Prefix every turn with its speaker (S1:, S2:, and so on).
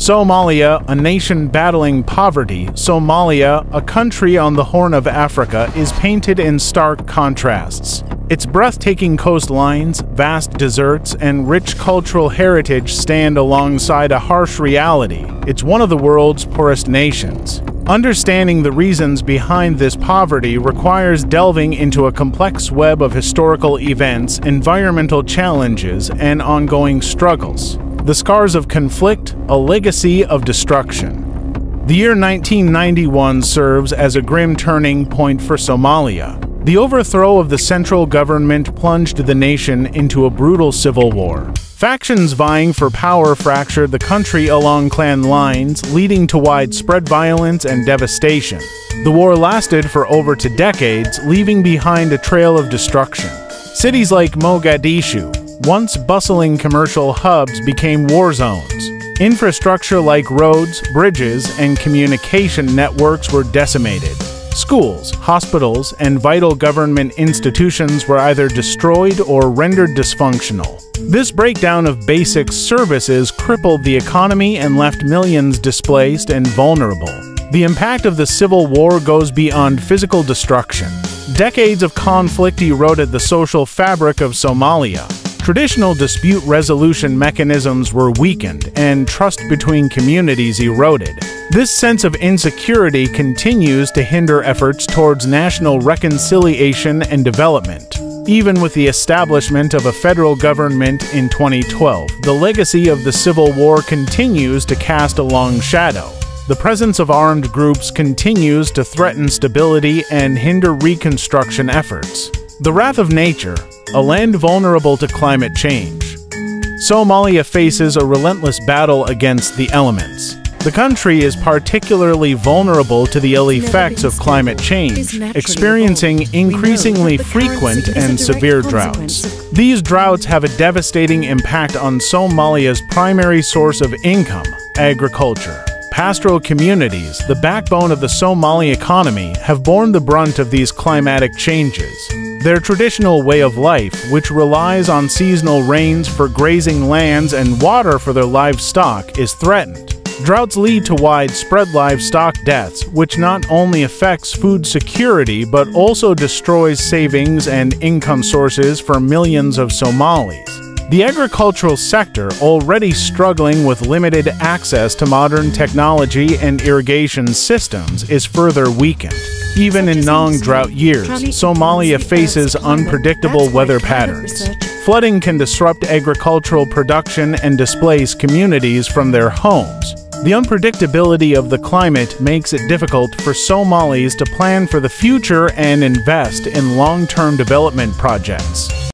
S1: Somalia, a nation battling poverty, Somalia, a country on the Horn of Africa, is painted in stark contrasts. Its breathtaking coastlines, vast deserts, and rich cultural heritage stand alongside a harsh reality. It's one of the world's poorest nations. Understanding the reasons behind this poverty requires delving into a complex web of historical events, environmental challenges, and ongoing struggles. The scars of conflict, a legacy of destruction. The year 1991 serves as a grim turning point for Somalia. The overthrow of the central government plunged the nation into a brutal civil war. Factions vying for power fractured the country along clan lines, leading to widespread violence and devastation. The war lasted for over 2 decades, leaving behind a trail of destruction. Cities like Mogadishu, once bustling commercial hubs, became war zones. Infrastructure like roads, bridges, and communication networks were decimated. Schools, hospitals, and vital government institutions were either destroyed or rendered dysfunctional. This breakdown of basic services crippled the economy and left millions displaced and vulnerable. The impact of the civil war goes beyond physical destruction. Decades of conflict eroded the social fabric of Somalia. Traditional dispute resolution mechanisms were weakened, and trust between communities eroded. This sense of insecurity continues to hinder efforts towards national reconciliation and development. Even with the establishment of a federal government in 2012, the legacy of the Civil War continues to cast a long shadow. The presence of armed groups continues to threaten stability and hinder reconstruction efforts. The wrath of nature, a land vulnerable to climate change. Somalia faces a relentless battle against the elements. The country is particularly vulnerable to the ill effects of climate change, experiencing increasingly frequent and severe droughts. These droughts have a devastating impact on Somalia's primary source of income, agriculture. Pastoral communities, the backbone of the Somali economy, have borne the brunt of these climatic changes. Their traditional way of life, which relies on seasonal rains for grazing lands and water for their livestock, is threatened. Droughts lead to widespread livestock deaths, which not only affects food security but also destroys savings and income sources for millions of Somalis. The agricultural sector, already struggling with limited access to modern technology and irrigation systems, is further weakened. Even in non-drought years, Somalia faces unpredictable weather patterns. Flooding can disrupt agricultural production and displace communities from their homes. The unpredictability of the climate makes it difficult for Somalis to plan for the future and invest in long-term development projects.